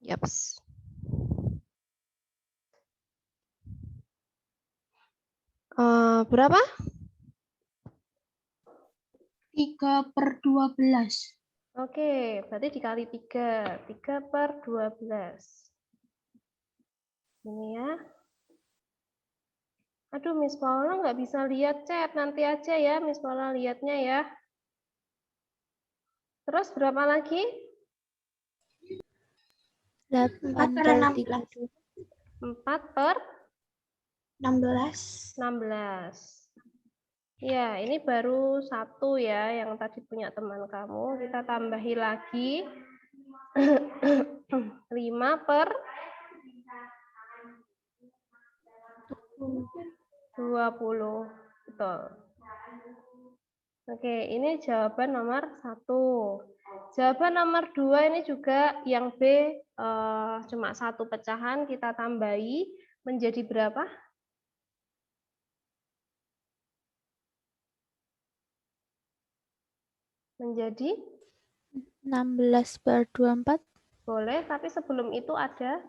Yaps. Berapa? 3/12. Oke, berarti dikali 3. 3/12. Ini ya. Aduh, Miss Paula nggak bisa lihat chat. Nanti aja ya, Miss Paula lihatnya ya. Terus berapa lagi? 4/16. 4/16. Ya, ini baru 1 ya, yang tadi punya teman kamu. Kita tambahi lagi. 5/20. Betul. Oke, ini jawaban nomor 1. Jawaban nomor 2 ini juga yang B cuma 1 pecahan, kita tambahi menjadi berapa? Menjadi 16/24. boleh, tapi sebelum itu ada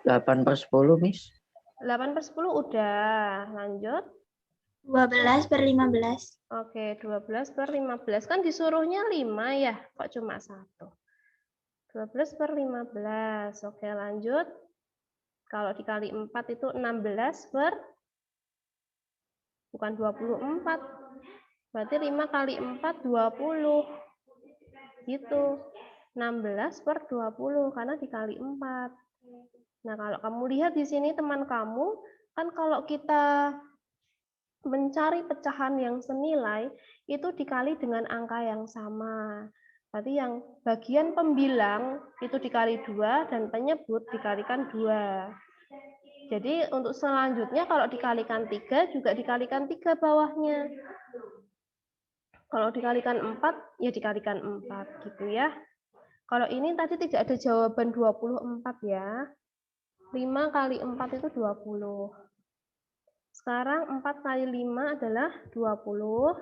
8/10, Miss. 8/10 udah. Lanjut. 12/15. Oke, 12/15. Kan disuruhnya 5 ya, kok cuma 1. 12/15. Oke, lanjut. Kalau dikali 4 itu bukan 24. Berarti 5 kali 4, 20. Gitu. 16/20, karena dikali 4. Nah, kalau kamu lihat di sini teman kamu, kan kalau kita mencari pecahan yang senilai, itu dikali dengan angka yang sama. Berarti yang bagian pembilang itu dikali 2 dan penyebut dikalikan 2. Jadi untuk selanjutnya kalau dikalikan 3 juga dikalikan 3 bawahnya. Kalau dikalikan 4 ya dikalikan 4 gitu ya. Kalau ini tadi tidak ada jawaban 24 ya. 5 kali 4 itu 20. Sekarang 4 kali 5 adalah 20.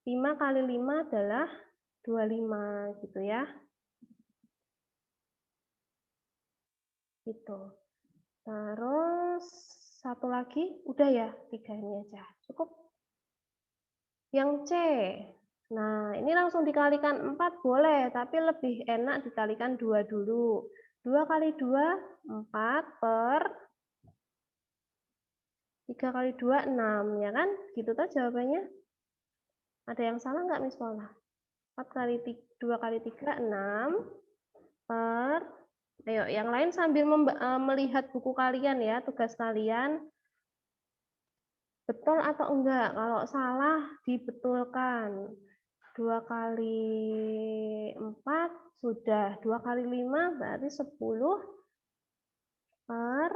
5 kali 5 adalah 25 gitu ya. Gitu. Terus satu lagi, udah ya, 3 ini aja. Cukup. Yang C. Nah, ini langsung dikalikan 4 boleh, tapi lebih enak dikalikan 2 dulu. 2 kali 2, 4 per 3 kali 2, 6. Ya kan? Gitu tuh jawabannya. Ada yang salah nggak, Miss Paula? 4 kali 2 kali 3, 6 per, ayo yang lain sambil melihat buku kalian ya, tugas kalian. Betul atau enggak? Kalau salah dibetulkan. 2 kali 4 sudah. 2 kali 5 berarti 10 per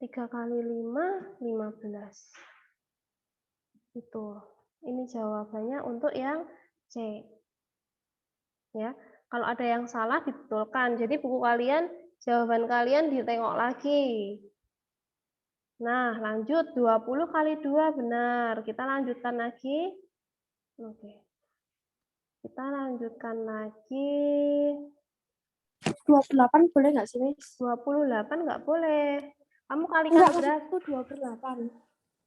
3 kali 5, 15. Itu. Ini jawabannya untuk yang C. Ya. Kalau ada yang salah dibetulkan. Jadi buku kalian, jawaban kalian ditengok lagi. Nah, lanjut 20 kali 2 benar. Kita lanjutkan lagi. Oke. Kita lanjutkan lagi. 28 boleh nggak sih, Miss? 28 nggak boleh. Kamu kalikan berapa? Itu 2/8.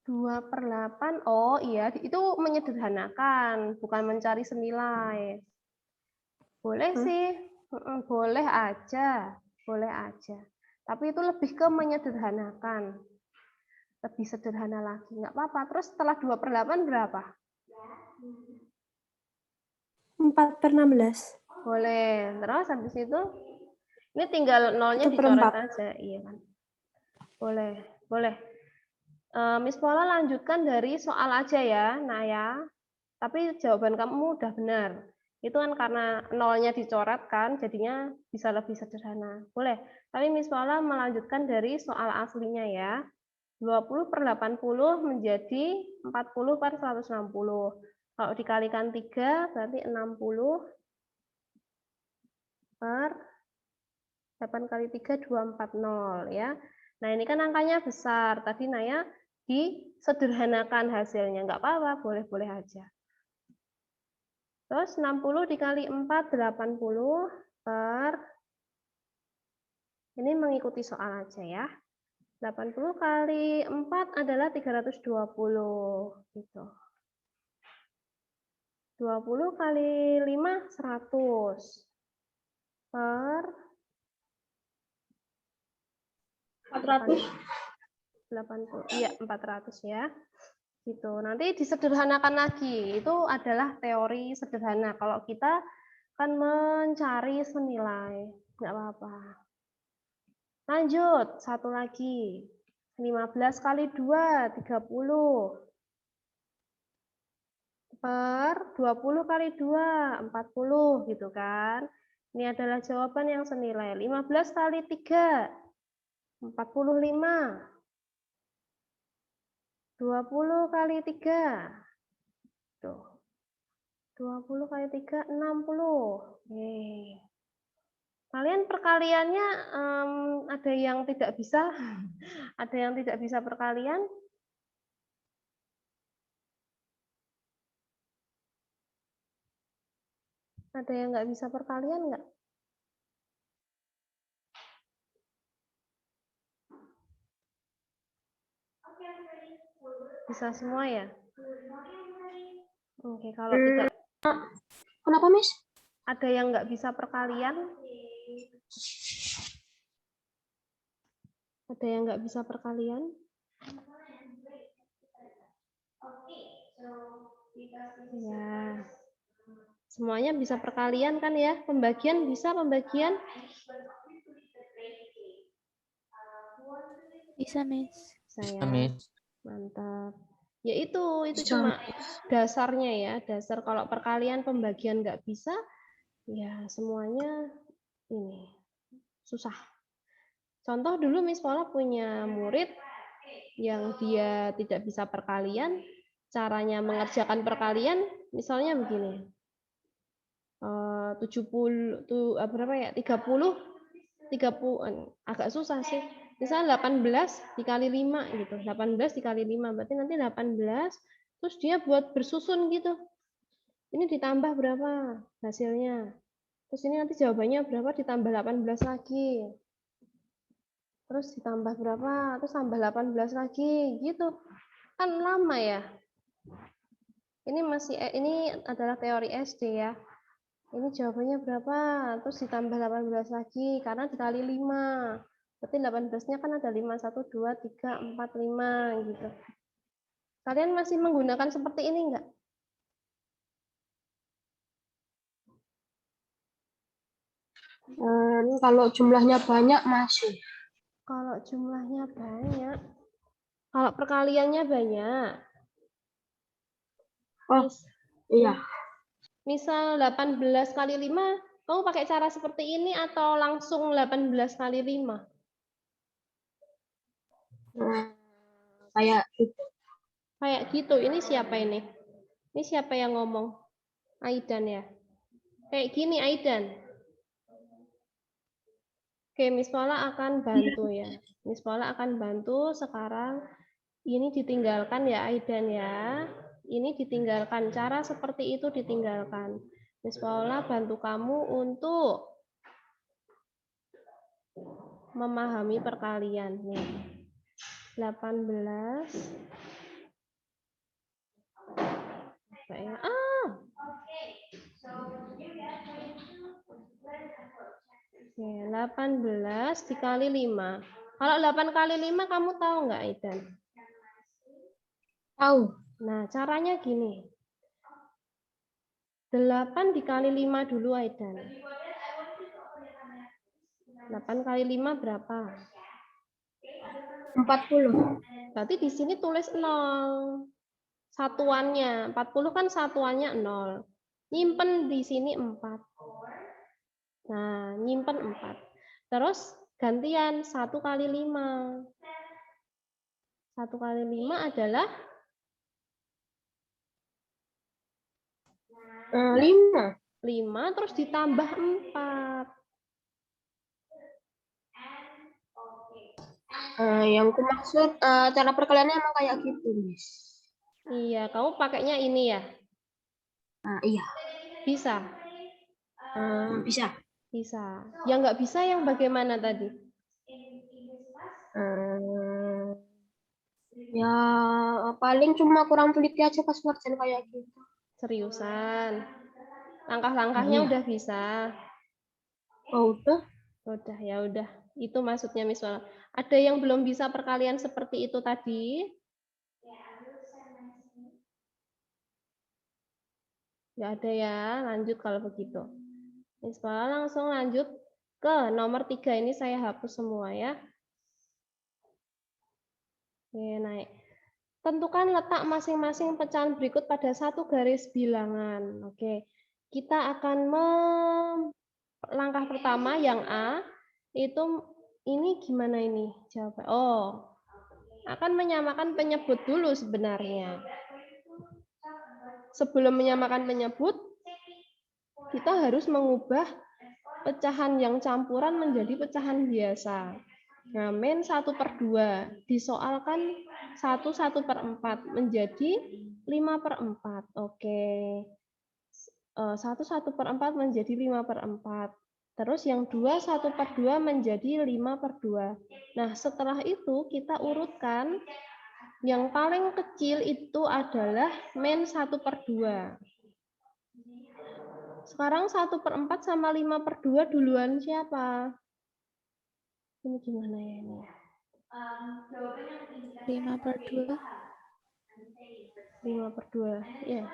2/8. Oh iya, itu menyederhanakan, bukan mencari senilai. Boleh sih, boleh aja, boleh aja. Tapi itu lebih ke menyederhanakan. Lebih sederhana lagi, nggak apa-apa. Terus setelah 2/8 berapa? 4/16. Boleh. Terus habis itu, ini tinggal nolnya 1/4. dicoret aja. Iya kan? Boleh, boleh. Miss Paula lanjutkan dari soal aja ya, Naya. Tapi jawaban kamu udah benar. Itu kan karena nolnya dicoret kan, jadinya bisa lebih sederhana. Boleh. Tapi Miss Paula melanjutkan dari soal aslinya ya. 20/80 menjadi 40/160. Kalau dikalikan 3 berarti 60 per 8 kali 3, 240 ya. Nah ini kan angkanya besar. Tadi Naya disederhanakan hasilnya. Nggak apa-apa, boleh-boleh aja. Terus 60 dikali 4, 80 per, ini mengikuti soal aja ya. 80 kali 4 adalah 320. Gitu. 20 kali 5, 100. Per 400. 80. Iya, 400 ya. Gitu. Nanti disederhanakan lagi. Itu adalah teori sederhana. Kalau kita akan mencari senilai, nggak apa-apa. Lanjut, satu lagi. 15 kali 2, 30. Per 20 kali 2, 40 gitu kan. Ini adalah jawaban yang senilai. 15 kali 3, 45. 20 kali 3. Tuh. 20 kali 3, 60. Oke. Kalian perkaliannya ada yang tidak bisa? Ada yang tidak bisa perkalian? Ada yang nggak bisa perkalian nggak? Bisa semua ya? Oke, kalau tidak Kenapa, Miss? ada yang nggak bisa perkalian? Ada yang nggak bisa perkalian? Ya. Semuanya bisa perkalian kan ya? Pembagian bisa pembagian? Bisa, Miss. Saya. Mantap. Ya itu cuma dasarnya ya, dasar. Kalau perkalian pembagian nggak bisa, ya semuanya ini susah. Contoh dulu Miss Paula punya murid yang dia tidak bisa perkalian, caranya mengerjakan perkalian misalnya begini. 70 tuh berapa ya? 30 agak susah sih. Misalnya 18 dikali 5 gitu. 18 dikali 5 berarti nanti 18 terus dia buat bersusun gitu. Ini ditambah berapa hasilnya? Terus ini nanti jawabannya berapa ditambah 18 lagi. Terus ditambah berapa? Terus tambah 18 lagi gitu. Kan lama ya. Ini adalah teori SD ya. Ini jawabannya berapa? Terus ditambah 18 lagi karena dikali 5. Berarti 18-nya kan ada 5, 1, 2, 3, 4, 5 gitu. Kalian masih menggunakan seperti ini enggak? Kalau jumlahnya banyak masih. Kalau jumlahnya banyak. Kalau perkaliannya banyak. Oh, iya. Misal 18 kali 5, kamu pakai cara seperti ini atau langsung 18 kali 5? Kayak gitu. Kayak gitu. Ini siapa ini? Ini siapa yang ngomong? Aidan ya? Kayak gini Aidan. Oke, Miss Paula akan bantu ya. Miss Paula akan bantu sekarang. Ini ditinggalkan ya Aidan ya. Ini ditinggalkan. Cara seperti itu ditinggalkan. Miss Paula bantu kamu untuk memahami perkalian. Nih. 18. Apa ya? Oke, 18 dikali 5. Kalau 8 kali 5 kamu tahu nggak, Aidan? Tahu. Nah, caranya gini. 8 dikali 5 dulu, Aidan. 8 kali 5 berapa? 40. Berarti di sini tulis 0. Satuannya. 40 kan satuannya 0. Nyimpen di sini 4. Nah, nyimpen 4. Terus gantian 1 kali 5. 1 kali 5 adalah 5. 5 terus ditambah 4. Yang aku maksud cara perkaliannya emang kayak gitu, Miss. Iya, kamu pakainya ini ya? Nah, iya. Bisa? Bisa. Bisa. Yang nggak bisa yang bagaimana tadi? Ya paling cuma kurang teliti aja pas ngerjain kayak gitu. Seriusan. Langkah-langkahnya Iya. udah bisa. Oh, udah. Udah, ya udah. Itu maksudnya Miss Wala. Ada yang belum bisa perkalian seperti itu tadi? Nggak ada ya. Lanjut kalau begitu. Miss Wala langsung lanjut ke nomor 3. Ini saya hapus semua ya. Oke, naik. Tentukan letak masing-masing pecahan berikut pada satu garis bilangan. Oke, kita akan langkah pertama yang A itu ini gimana ini jawab. Oh, akan menyamakan penyebut dulu sebenarnya. Sebelum menyamakan penyebut, kita harus mengubah pecahan yang campuran menjadi pecahan biasa. Nah, min 1/2 disoalkan 1/4 menjadi 5/4. Oke. 1/4 menjadi 5/4. Terus yang 2 1/2 menjadi 5/2. Nah, setelah itu kita urutkan yang paling kecil itu adalah min 1/2. Sekarang 1/4 sama 5/2 duluan siapa? Ini gimana ya ini? 5/2. 5/2. Ya.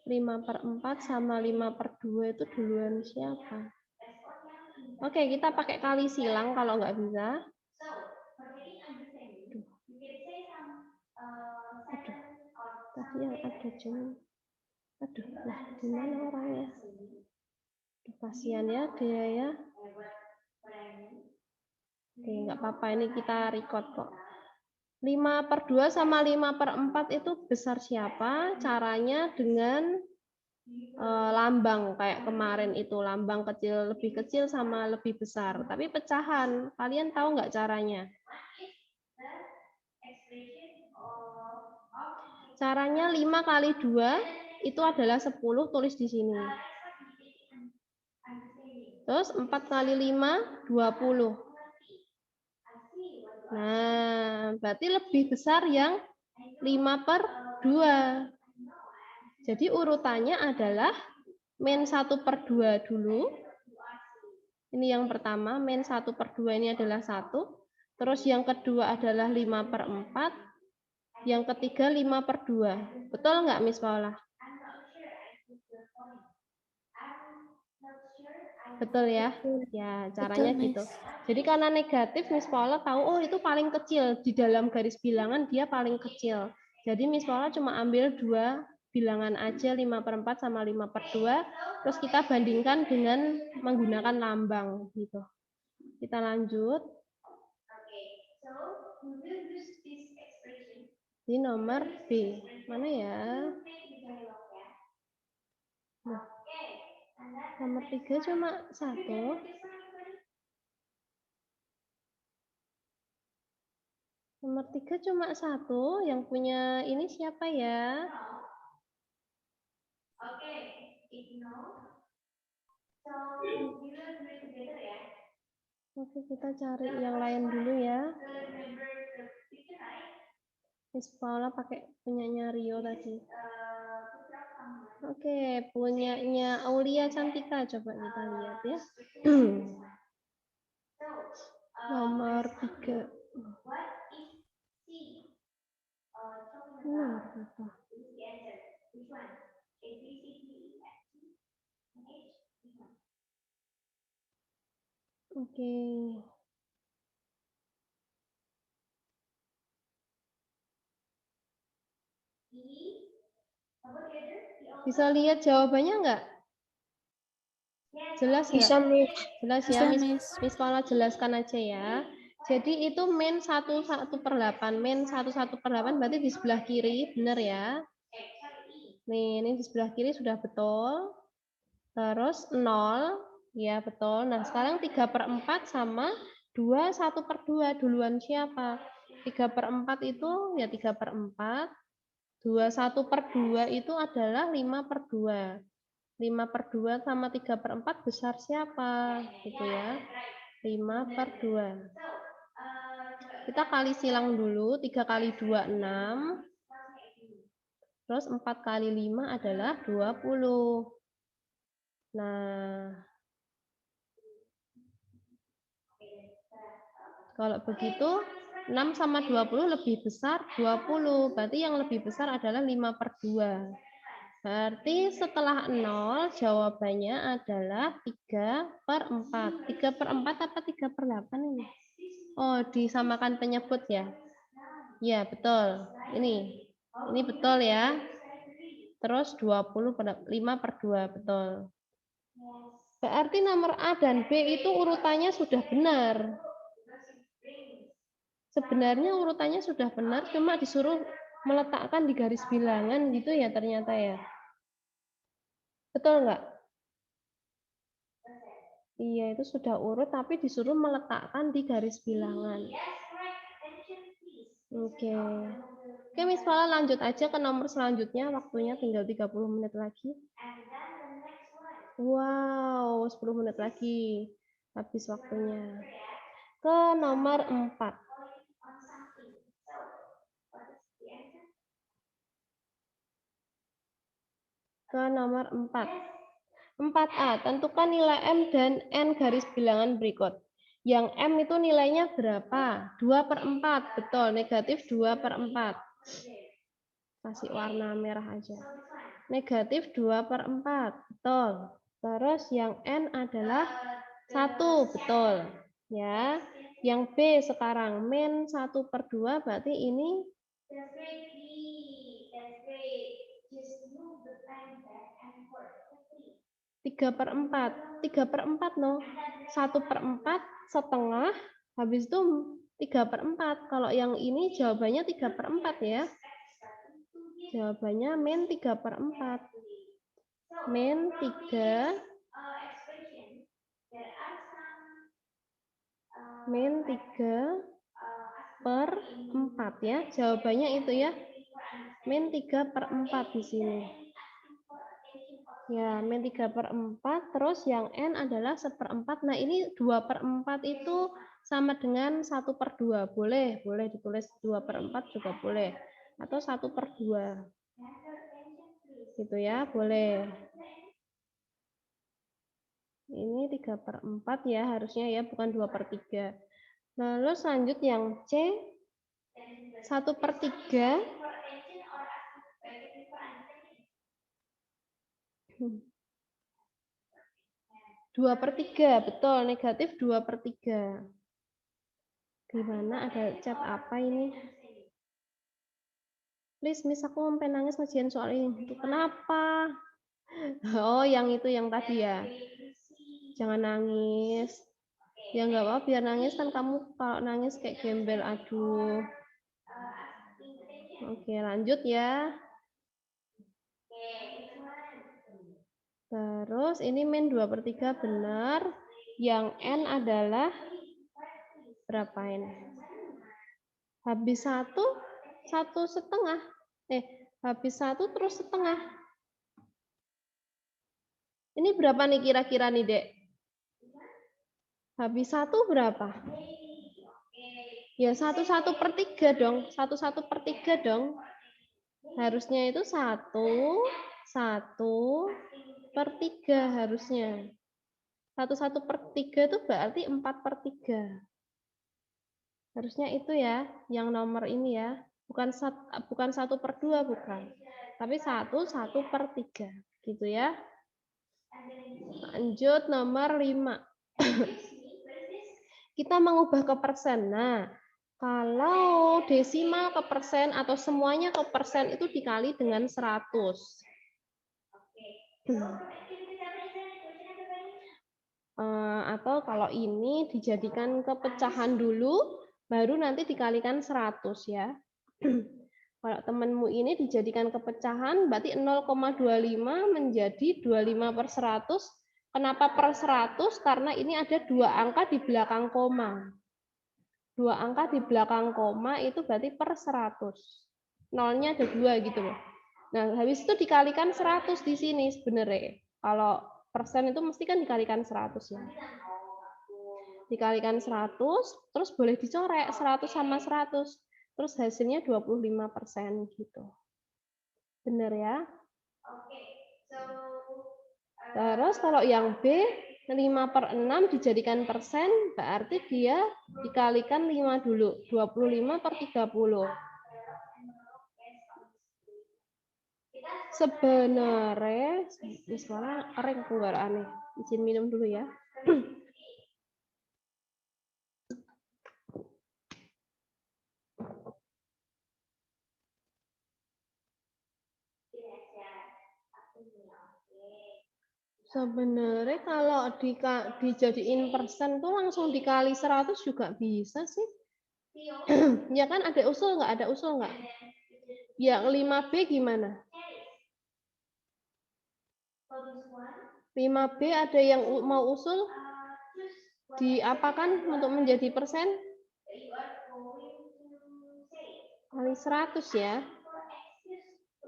5/4 sama 5/2 itu duluan siapa? Oke, kita pakai kali silang kalau nggak bisa. Aduh, tadi yang ada cuman. Aduh, lah gimana orangnya? Aduh, kasihan ya dia ya. Oke, nggak apa-apa, ini kita record kok. 5/2 sama 5/4 itu besar siapa? Caranya dengan lambang kayak kemarin itu, lambang kecil lebih kecil sama lebih besar. Tapi pecahan, kalian tahu nggak caranya? Caranya 5 kali 2 itu adalah 10, tulis di sini. Terus 4 kali 5, 20. Nah, berarti lebih besar yang 5/2. Jadi urutannya adalah min 1/2 dulu. Ini yang pertama, min 1/2 ini adalah 1. Terus yang kedua adalah 5/4. Yang ketiga 5/2. Betul nggak Miss Paula? Betul ya? Ya, caranya Betul, gitu. Miss. Jadi karena negatif, Miss Paula tahu, oh itu paling kecil. Di dalam garis bilangan dia paling kecil. Jadi Miss Paula cuma ambil 2 bilangan aja, 5/4 sama 5/2. Terus kita bandingkan dengan menggunakan lambang. Gitu. Kita lanjut. Di nomor B. Mana ya? Nah, nomor 3 cuma 1. Nomor 3 cuma 1. Yang punya ini siapa ya? Oke, kita cari yang lain dulu ya. Miss Paula pakai punyanya Rio tadi. Oke, punyanya Aulia Cantika. Coba kita lihat ya. Nomor 3. Nomor berapa? Oke. Bisa lihat jawabannya nggak? Jelas nggak? Bisa, Miss. Jelas ya, Bisa, Miss. Miss Paula jelaskan aja ya. Jadi itu min 1/8. Min 1/8 berarti di sebelah kiri, benar ya? Nih, ini di sebelah kiri sudah betul. Terus 0, ya betul. Nah, sekarang 3/4 sama 2 1/2. Duluan siapa? 3/4 itu ya 3/4. 2 1/2 itu adalah 5/2. 5/2 sama 3/4 besar siapa? Gitu ya. 5/2. Kita kali silang dulu. 3 kali 2, 6. Terus 4 kali 5 adalah 20. Nah, kalau begitu 6 sama 20 lebih besar 20. Berarti yang lebih besar adalah 5/2. Berarti setelah 0 jawabannya adalah 3/4. 3/4 apa 3/8 ini? Oh, disamakan penyebut ya? Ya, betul. Ini betul ya. Terus 5/2, betul. Berarti nomor A dan B itu urutannya sudah benar. Sebenarnya urutannya sudah benar, cuma disuruh meletakkan di garis bilangan gitu ya ternyata ya. Betul nggak? Iya, itu sudah urut tapi disuruh meletakkan di garis bilangan. Oke. Oke, Miss Fala lanjut aja ke nomor selanjutnya. Waktunya tinggal 30 menit lagi. Wow, 10 menit lagi. Habis waktunya. Ke nomor 4. Ke nomor 4. 4A, tentukan nilai M dan N garis bilangan berikut. Yang M itu nilainya berapa? 2/4, betul, negatif 2/4. Kasih warna merah aja. Negatif 2/4, betul. Terus yang N adalah 1, betul. Ya. Yang B sekarang, min 1/2, berarti ini 3/4. 3/4 no. 1/4 setengah, habis itu 3/4. Kalau yang ini jawabannya 3/4 ya. Jawabannya min 3/4. Min 3 per 4 ya. Jawabannya itu ya. Min 3/4 di sini. Ya, min 3/4, terus yang N adalah 1/4. Nah, ini 2/4 itu sama dengan 1/2. Boleh ditulis 2/4 juga boleh. Atau 1/2. Gitu ya, boleh. Ini 3/4 ya, harusnya ya, bukan 2/3. Lalu lanjut yang C, 1/3. 2/3, betul, negatif 2/3. Gimana, ada chat apa ini? Please, Miss, aku sampai nangis ngerjain soal ini. Itu kenapa? Oh, yang itu yang tadi ya. Jangan nangis. Ya nggak apa-apa, biar nangis kan kamu kalau nangis kayak gembel, aduh. Oke, lanjut ya. Terus ini min 2/3 benar. Yang N adalah berapa ini? Habis 1, 1/2. Habis 1 terus setengah. Ini berapa nih kira-kira nih, Dek? Habis 1 berapa? Ya 1/3 dong. 1/3 dong. Harusnya itu 1/3 harusnya. 1/3 itu berarti 4/3. Harusnya itu ya, yang nomor ini ya. Bukan 1/2, bukan. Tapi 1/3. Gitu ya. Lanjut nomor 5. Kita mengubah ke persen. Nah, kalau desimal ke persen atau semuanya ke persen itu dikali dengan 100. Atau kalau ini dijadikan ke pecahan dulu, baru nanti dikalikan 100 ya. Kalau temanmu ini dijadikan ke pecahan, berarti 0,25 menjadi 25/100. Kenapa per 100? Karena ini ada 2 angka di belakang koma. 2 angka di belakang koma itu berarti per 100. Nolnya ada 2 gitu loh. Nah, habis itu dikalikan 100 di sini sebenarnya. Kalau persen itu mesti kan dikalikan 100 ya. Dikalikan 100, terus boleh dicorek 100 sama 100. Terus hasilnya 25% gitu. Benar ya? Terus kalau yang B, 5/6 dijadikan persen, berarti dia dikalikan 5 dulu. 25/30. Sebenarnya, misalnya kering tenggorokannya. Izin minum dulu ya. Sebenarnya kalau dijadiin persen tuh langsung dikali 100 juga bisa sih. Ya kan ada usul nggak? Ada usul nggak? Yang 5B gimana? 5B ada yang mau usul? Diapakan untuk menjadi persen? Kali 100 ya.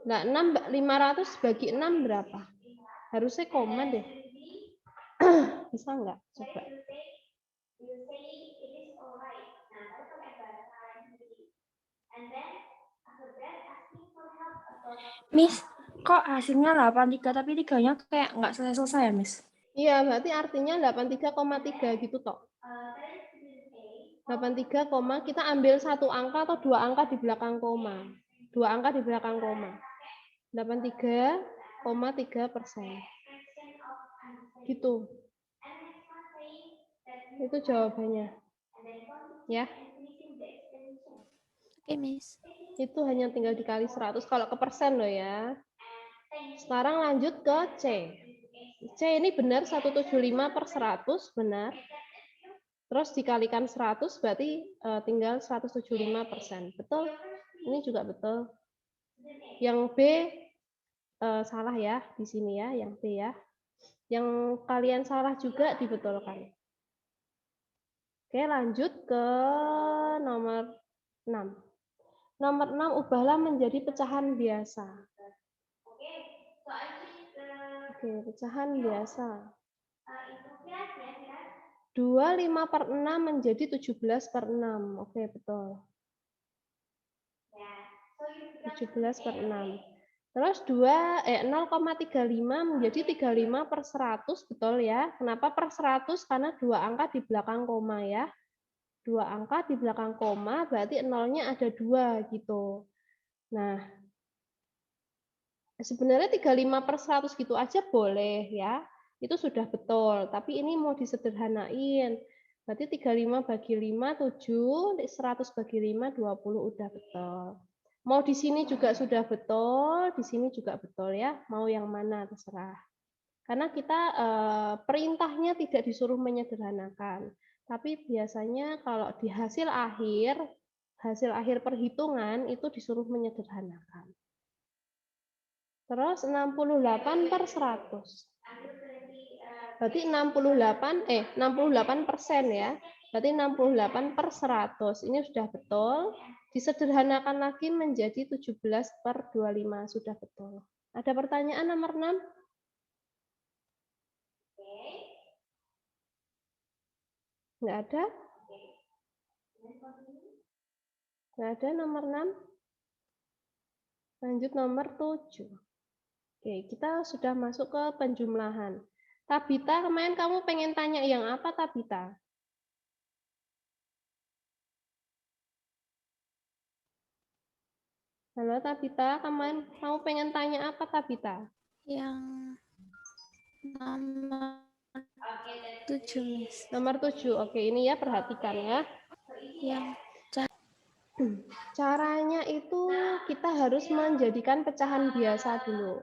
Nah, 500 bagi 6 berapa? Harusnya koma deh. Bisa nggak? Coba. Miss, kok hasilnya 83 tapi 3-nya kayak nggak selesai-selesai ya, Miss? Iya, berarti artinya 83,3 gitu toh. 83, kita ambil satu angka atau dua angka di belakang koma. Dua angka di belakang koma. 83,3%. Gitu. Itu jawabannya. Ya. Oke, Miss. Itu hanya tinggal dikali 100 kalau ke persen loh ya. Sekarang lanjut ke C. C ini benar 175/100, benar. Terus dikalikan 100 berarti tinggal 175%. Betul? Ini juga betul. Yang B salah ya di sini ya, yang B ya. Yang kalian salah juga dibetulkan. Oke, lanjut ke nomor 6. Nomor 6 ubahlah menjadi pecahan biasa. Oke, pecahan biasa. 25/6 menjadi 17/6. Oke, betul. 17/6. Terus 0,35 menjadi 35/100, betul ya. Kenapa per 100? Karena dua angka di belakang koma ya. Dua angka di belakang koma berarti nolnya ada 2 gitu. Nah, sebenarnya 35/100 gitu aja boleh ya. Itu sudah betul, tapi ini mau disederhanain. Berarti 35 bagi 5, 7, 100 bagi 5, 20 udah betul. Mau di sini juga sudah betul, di sini juga betul ya. Mau yang mana terserah. Karena kita perintahnya tidak disuruh menyederhanakan. Tapi biasanya kalau di hasil akhir perhitungan itu disuruh menyederhanakan. Terus 68/100. Berarti 68% ya. Berarti 68/100. Ini sudah betul. Disederhanakan lagi menjadi 17/25. Sudah betul. Ada pertanyaan nomor 6? Nggak ada? Nggak ada nomor 6? Lanjut nomor 7. Oke, kita sudah masuk ke penjumlahan. Tabita, kemarin kamu pengen tanya yang apa, Tabita? Halo, Tabita, kemarin kamu pengen tanya apa, Tabita? Yang nomor 7, Miss. Nomor 7, oke, ini ya, perhatikan ya. Yang Caranya itu kita harus menjadikan pecahan biasa dulu.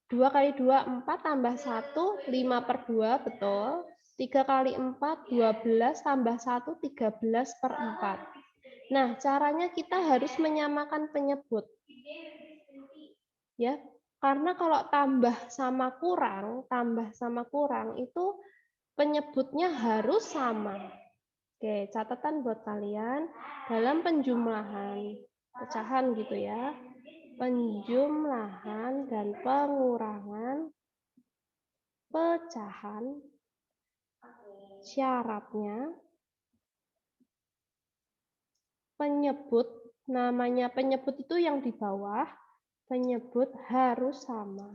2 kali 2, 4 tambah 1, 5/2, betul. 3 kali 4, 12 tambah 1, 13/4. Nah, caranya kita harus menyamakan penyebut. Ya, karena kalau tambah sama kurang itu penyebutnya harus sama. Oke, catatan buat kalian dalam penjumlahan pecahan gitu ya. penjumlahan dan pengurangan pecahan syaratnya penyebut, namanya penyebut itu yang di bawah, penyebut harus sama.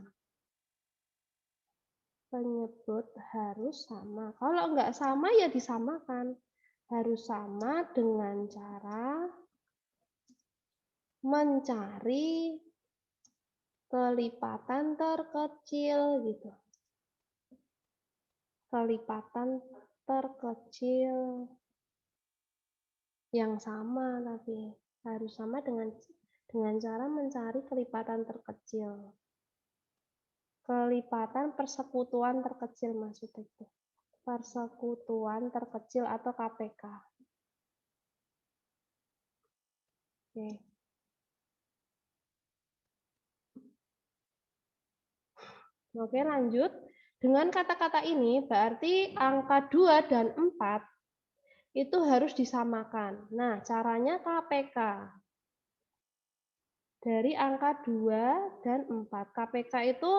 Penyebut harus sama. Kalau enggak sama ya disamakan. Harus sama dengan cara mencari kelipatan terkecil gitu. Kelipatan terkecil yang sama, tapi harus sama dengan cara mencari kelipatan terkecil. Kelipatan persekutuan terkecil maksudnya itu. Persekutuan terkecil atau KPK. Oke. Oke, lanjut. Dengan kata-kata ini berarti angka 2 dan 4 itu harus disamakan. Nah, caranya KPK. Dari angka 2 dan 4. KPK itu